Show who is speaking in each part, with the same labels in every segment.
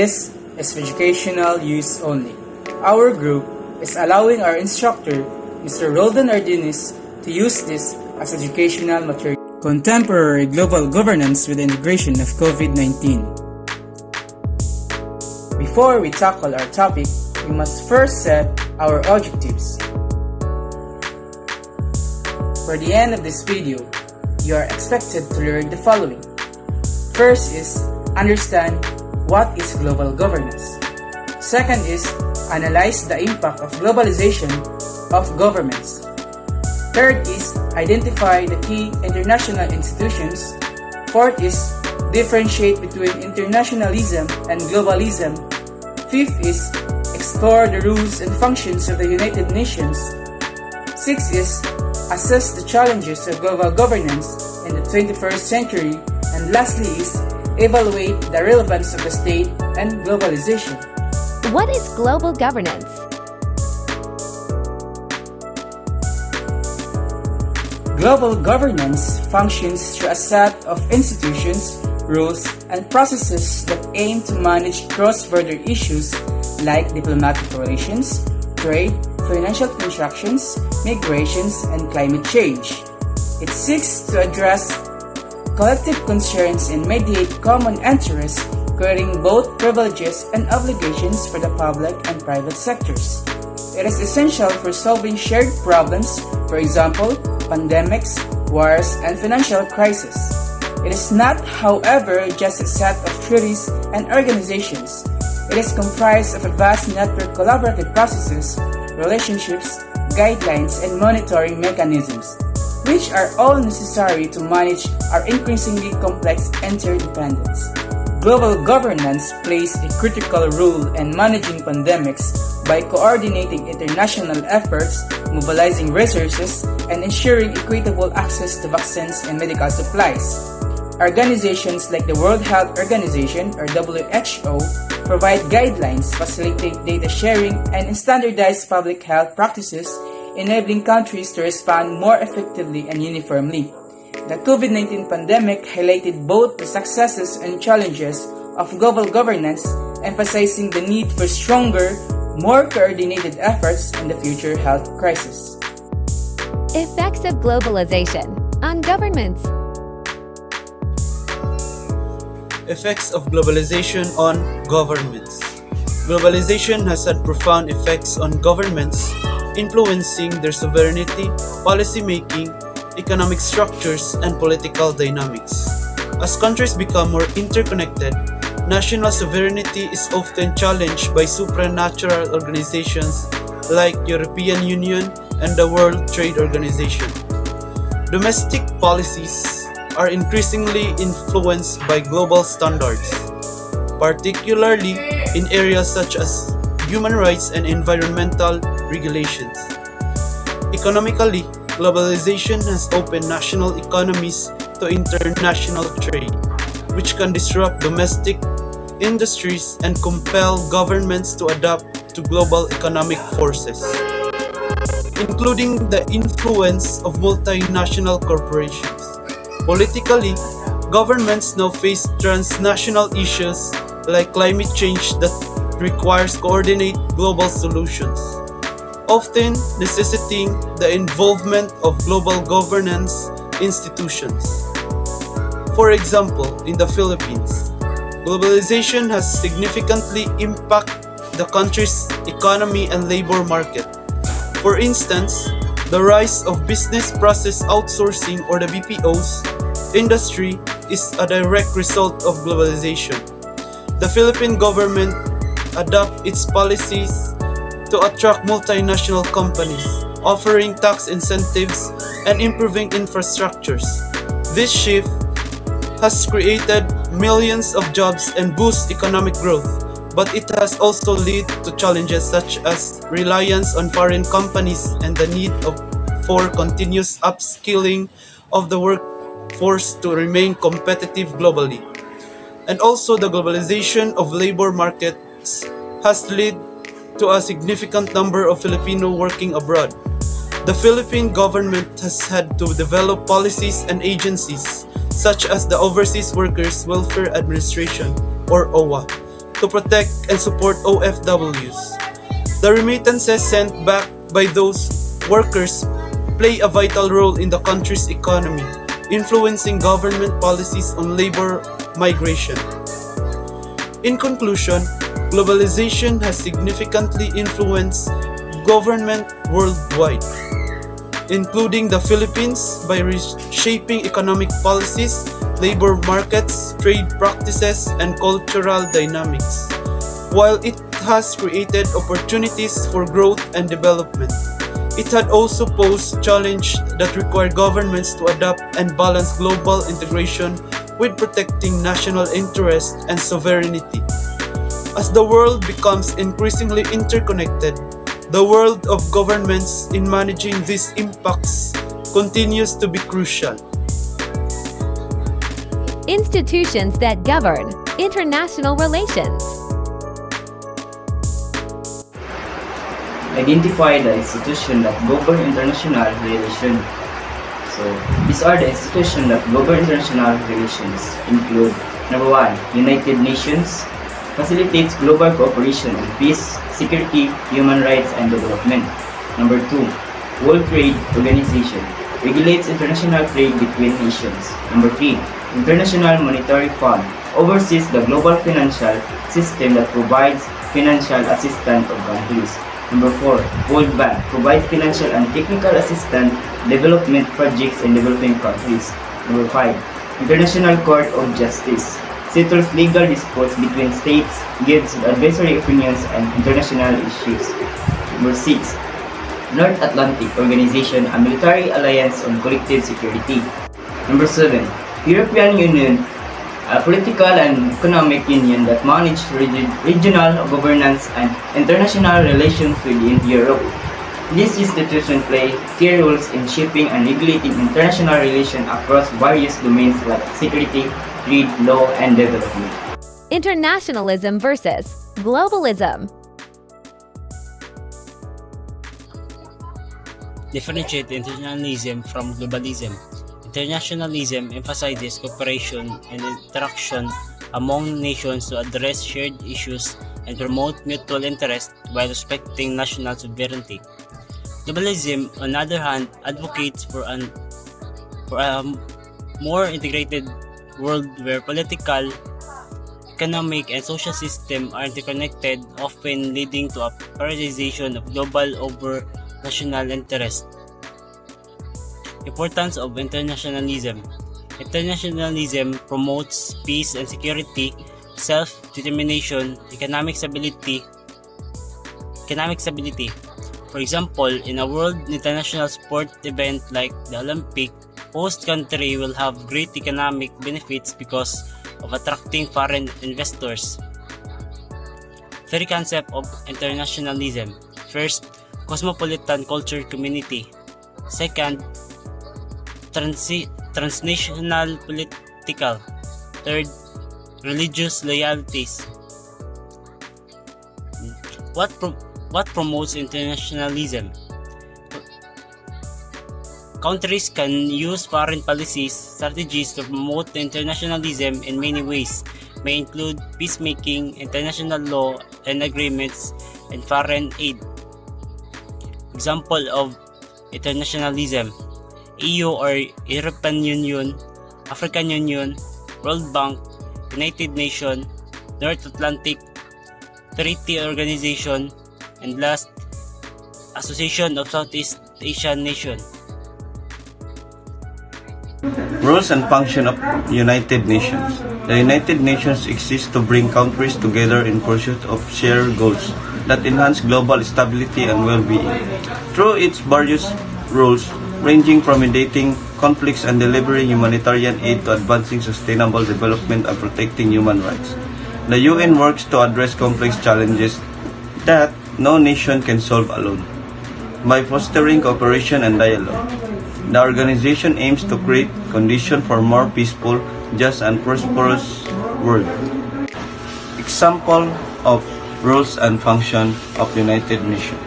Speaker 1: This is for educational use only. Our group is allowing our instructor, Mr. Roldan Ardinis, to use this as educational material. Contemporary global governance with the integration of COVID-19. Before we tackle our topic, we must first set our objectives. For the end of this video, you are expected to learn the following. First is understand what is global governance. Second is analyze the impact of globalization of governments. Third is identify the key international institutions. Fourth is differentiate between internationalism and globalism. Fifth is explore the rules and functions of the United Nations. Sixth is assess the challenges of global governance in the 21st century. And lastly is evaluate the relevance of the state and globalization.
Speaker 2: What is global governance?
Speaker 1: Global governance functions through a set of institutions, rules, and processes that aim to manage cross-border issues like diplomatic relations, trade, financial transactions, migrations, and climate change. It seeks to address collective concerns and mediate common interests, creating both privileges and obligations for the public and private sectors. It is essential for solving shared problems, for example, pandemics, wars, and financial crises. It is not, however, just a set of treaties and organizations. It is comprised of a vast network of collaborative processes, relationships, guidelines, and monitoring mechanisms, which are all necessary to manage our increasingly complex interdependence. Global governance plays a critical role in managing pandemics by coordinating international efforts, mobilizing resources, and ensuring equitable access to vaccines and medical supplies. Organizations like the World Health Organization or WHO provide guidelines, facilitate data sharing, and standardize public health practices, enabling countries to respond more effectively and uniformly. The COVID-19 pandemic highlighted both the successes and challenges of global governance, emphasizing the need for stronger, more coordinated efforts in the future health crisis.
Speaker 2: Effects of globalization on governments.
Speaker 3: Effects of globalization on governments. Globalization has had profound effects on governments, influencing their sovereignty, policy-making, economic structures, and political dynamics. As countries become more interconnected, national sovereignty is often challenged by supranational organizations like European Union and the World Trade Organization. Domestic policies are increasingly influenced by global standards, particularly in areas such as human rights and environmental regulations. Economically, globalization has opened national economies to international trade, which can disrupt domestic industries and compel governments to adapt to global economic forces, including the influence of multinational corporations. Politically, governments now face transnational issues like climate change that requires coordinated global solutions, often necessitating the involvement of global governance institutions. For example, in the Philippines, globalization has significantly impacted the country's economy and labor market. For instance, the rise of business process outsourcing or the BPOs industry is a direct result of globalization. The Philippine government adopts its policies to attract multinational companies, offering tax incentives and improving infrastructures. This shift has created millions of jobs and boosted economic growth, but it has also led to challenges such as reliance on foreign companies and the need for continuous upskilling of the workforce to remain competitive globally. And also the globalization of labor markets has led to a significant number of Filipino working abroad. The Philippine government has had to develop policies and agencies such as the Overseas Workers Welfare Administration or OWA to protect and support OFWs. The remittances sent back by those workers play a vital role in the country's economy, influencing government policies on labor migration. In conclusion, globalization has significantly influenced government worldwide, including the Philippines by reshaping economic policies, labor markets, trade practices, and cultural dynamics. While it has created opportunities for growth and development, it had also posed challenges that require governments to adapt and balance global integration with protecting national interests and sovereignty. As the world becomes increasingly interconnected, the role of governments in managing these impacts continues to be crucial.
Speaker 2: Institutions that govern international relations.
Speaker 4: Identify the institutions that govern international relations. So, these are the institutions that govern international relations. Include number 1, United Nations, facilitates global cooperation on peace, security, human rights, and development. Number 2, World Trade Organization, regulates international trade between nations. Number 3, International Monetary Fund, oversees the global financial system that provides financial assistance to countries. Number 4, World Bank, provides financial and technical assistance development projects in developing countries. Number 5, International Court of Justice, settles legal disputes between states, gives advisory opinions on international issues. Number 6, North Atlantic Organization, a military alliance on collective security. Number 7, European Union, a political and economic union that manages regional governance and international relations within Europe. These institutions play key roles in shaping and regulating international relations across various domains like security, trade, law, and development.
Speaker 2: Internationalism versus globalism.
Speaker 5: Differentiate internationalism from globalism. Internationalism emphasizes cooperation and interaction among nations to address shared issues and promote mutual interest while respecting national sovereignty. Globalism, on the other hand, advocates for a more integrated world where political, economic, and social systems are interconnected, often leading to a prioritization of global over national interest. Importance of internationalism. Internationalism promotes peace and security, self-determination, economic stability. For example, in a world international sport event like the Olympic, host country will have great economic benefits because of attracting foreign investors. Three concepts of internationalism. First, cosmopolitan culture community. Second, transnational political. Third, religious loyalties. What promotes internationalism? Countries can use foreign policies, strategies to promote internationalism in many ways, may include peacemaking, international law and agreements, and foreign aid. Example of internationalism: EU or European Union, African Union, World Bank, United Nations, North Atlantic Treaty Organization, and last, Association of Southeast Asian Nations.
Speaker 6: Rules and function of United Nations. The United Nations exists to bring countries together in pursuit of shared goals that enhance global stability and well-being. Through its various rules, ranging from mediating conflicts and delivering humanitarian aid to advancing sustainable development and protecting human rights, the UN works to address complex challenges that no nation can solve alone. By fostering cooperation and dialogue, the organization aims to create conditions for more peaceful, just, and prosperous world. Example of rules and function of United Nations: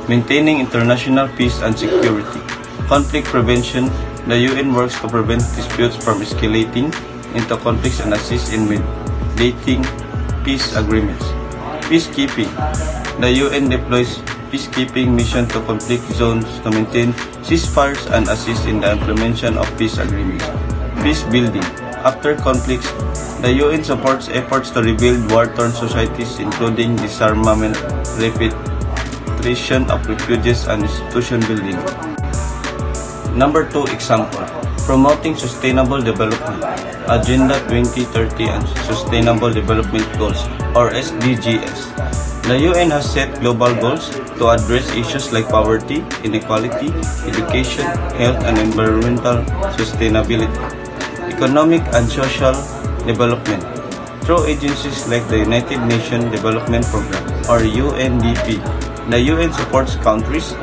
Speaker 6: maintaining international peace and security, conflict prevention. The UN works to prevent disputes from escalating into conflicts and assist in mediating peace agreements. Peacekeeping. The UN deploys peacekeeping mission to conflict zones to maintain ceasefires and assist in the implementation of peace agreements. Peace building. After conflicts, the UN supports efforts to rebuild war-torn societies, including disarmament, repatriation of refugees, and institution building. Number 2 example. Promoting Sustainable Development. Agenda 2030 and Sustainable Development Goals, or SDGs. The UN has set global goals to address issues like poverty, inequality, education, health, and environmental sustainability. Economic and social development. Through agencies like the United Nations Development Programme, or UNDP, the UN supports countries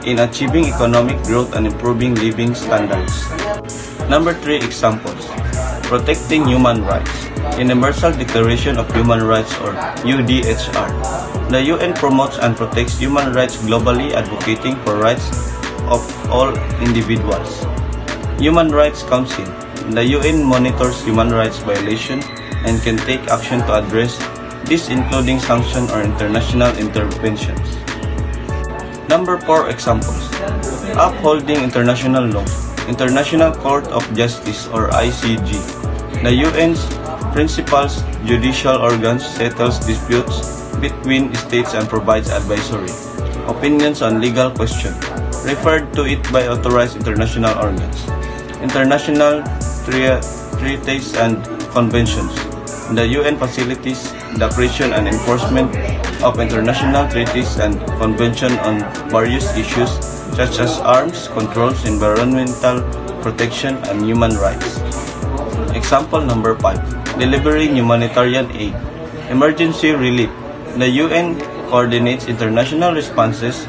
Speaker 6: in achieving economic growth and improving living standards. Number 3 examples. Protecting human rights. Universal Declaration of Human Rights, or UDHR. The UN promotes and protects human rights globally, advocating for rights of all individuals. Human Rights Council. The UN monitors human rights violations and can take action to address this, including sanctions or international interventions. Number 4 examples. Upholding international law. International Court of Justice, or ICJ. The UN's principal judicial organs settles disputes between states and provides advisory opinions on legal questions referred to it by authorized international organs. International treaties and conventions. The UN facilitates the creation and enforcement of international treaties and conventions on various issues such as arms controls, environmental protection, and human rights. Example number 5. Delivering humanitarian aid. Emergency relief. The UN coordinates international responses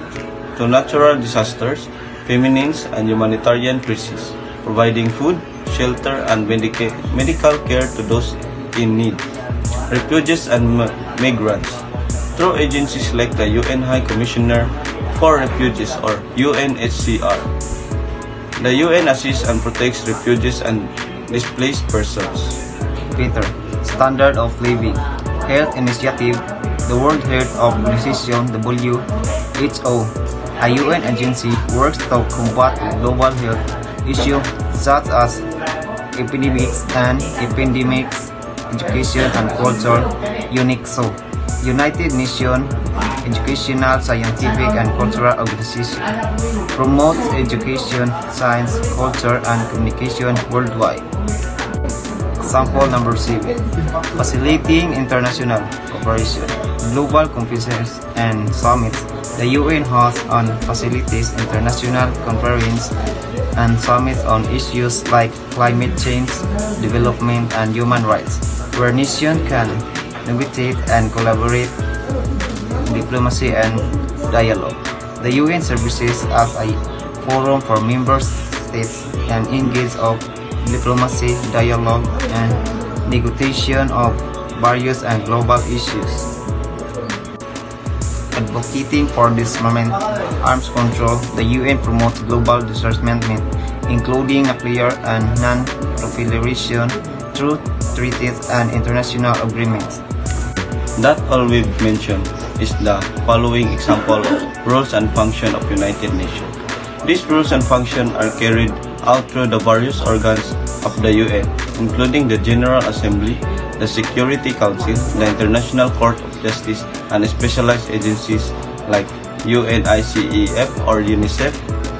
Speaker 6: to natural disasters, famines, and humanitarian crises, providing food, shelter, and medical care to those in need. Refugees and migrants. Through agencies like the UN High Commissioner for Refugees, or UNHCR. The UN assists and protects refugees and displaced persons.
Speaker 7: Peter, Standard of Living, Health Initiative, the World Health Organization WHO, a UN agency, works to combat global health issues such as epidemics, education and culture. UNICSO, United Nations Educational, Scientific and Cultural Organization, promotes education, science, culture, and communication worldwide. Example number 7. Facilitating international cooperation, global conferences and summits. The UN hosts and facilitates international conferences and summits on issues like climate change, development, and human rights, where nations can negotiate and collaborate, diplomacy and dialogue. The UN services as a forum for member states and engage of diplomacy, dialogue, and negotiation of various and global issues. Advocating for disarmament, arms control, the UN promotes global disarmament, including nuclear and non-proliferation, through treaties and international agreements.
Speaker 6: That all we've mentioned is the following example of rules and function of United Nations. These rules and functions are carried out through the various organs of the UN, including the General Assembly, the Security Council, the International Court of Justice, and specialized agencies like UNICEF or UNICEF,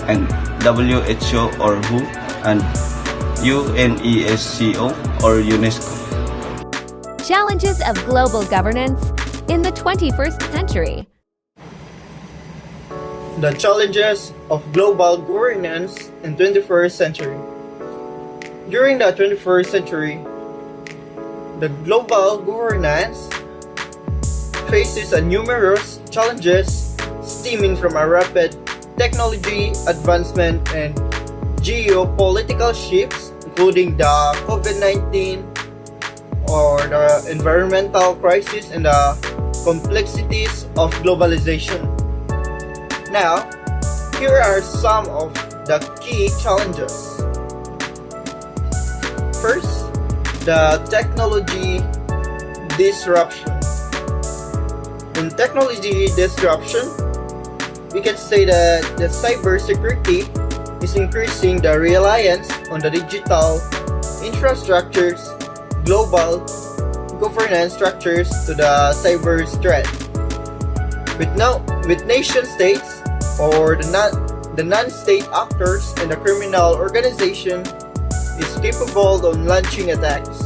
Speaker 6: and WHO or WHO, and UNESCO or UNESCO.
Speaker 2: Challenges of global governance in the 21st century.
Speaker 8: The challenges of global governance in 21st century. During the 21st century, the global governance faces a numerous challenges stemming from a rapid technology advancement and geopolitical shifts, including the COVID-19 or the environmental crisis and the complexities of globalization. Now, here are some of the key challenges. First, the technology disruption. In technology disruption, we can say that the cybersecurity is increasing the reliance on the digital infrastructures, global governance structures to the cyber threat. With nation states or the non-state actors and the criminal organization is capable of launching attacks.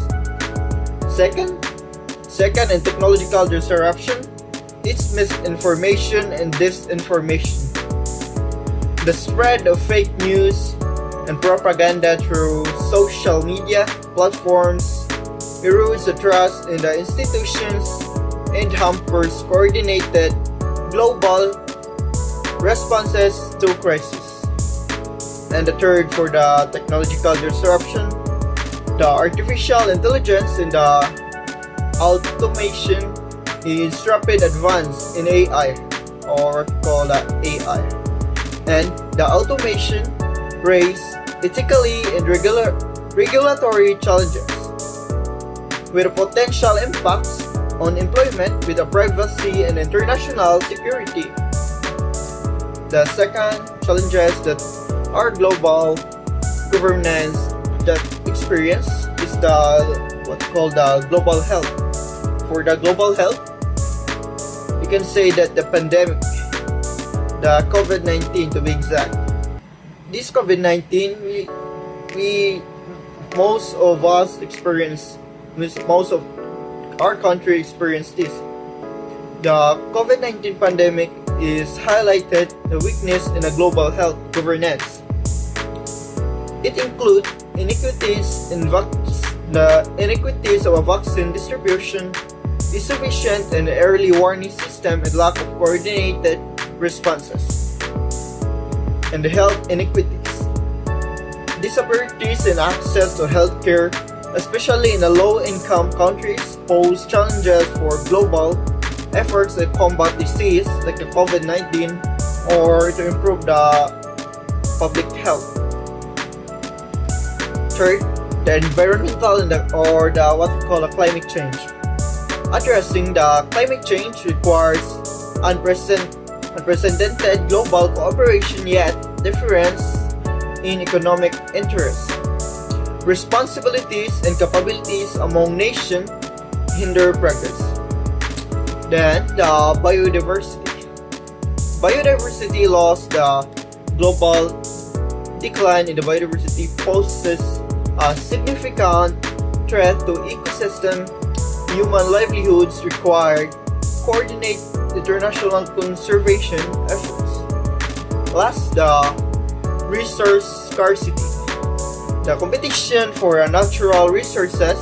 Speaker 8: Second in technological disruption, it's misinformation and disinformation. The spread of fake news and propaganda through social media platforms erodes the trust in the institutions and hampers coordinated global responses to crisis. And the third for the technological disruption, the artificial intelligence and the automation is rapid advance in AI or called AI. And the automation raise ethically and regulatory challenges with potential impacts on employment with the privacy and international security. The second challenges that our global governance that experience is what's called the global health. For the global health, we can say that the pandemic, the COVID-19 to be exact. This COVID-19, we most of us experience, most of our country experienced this. The COVID-19 pandemic is highlighted the weakness in the global health governance. It includes inequities in the inequities of a vaccine distribution, insufficient and early warning system, and lack of coordinated responses. And the health inequities. Disparities in access to healthcare, especially in the low-income countries, pose challenges for global efforts to combat disease like the COVID-19 or to improve the public health. Third, the environmental and what we call climate change. Addressing the climate change requires unprecedented global cooperation, yet difference in economic interests. Responsibilities and capabilities among nations hinder progress. Then, the biodiversity. Biodiversity loss, the global decline in the biodiversity poses a significant threat to ecosystem. Human livelihoods required coordinate international conservation efforts. Last, the resource scarcity. The competition for natural resources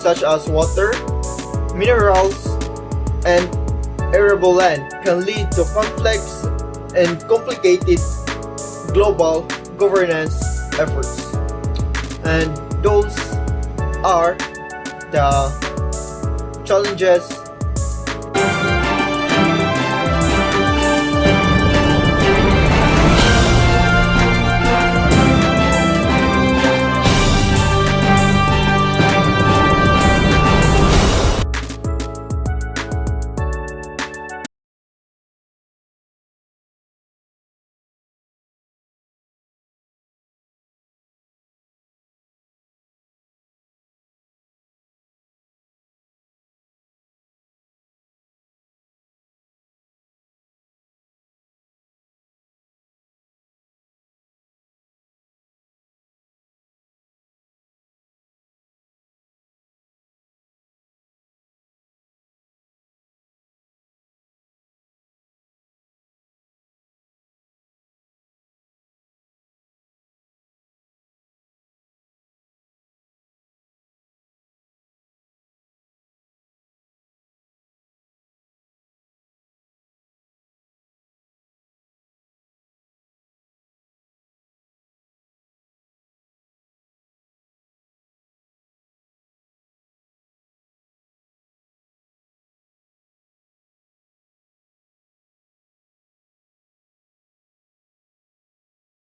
Speaker 8: such as water, minerals, and arable land can lead to conflicts and complicated global governance efforts. And those are the challenges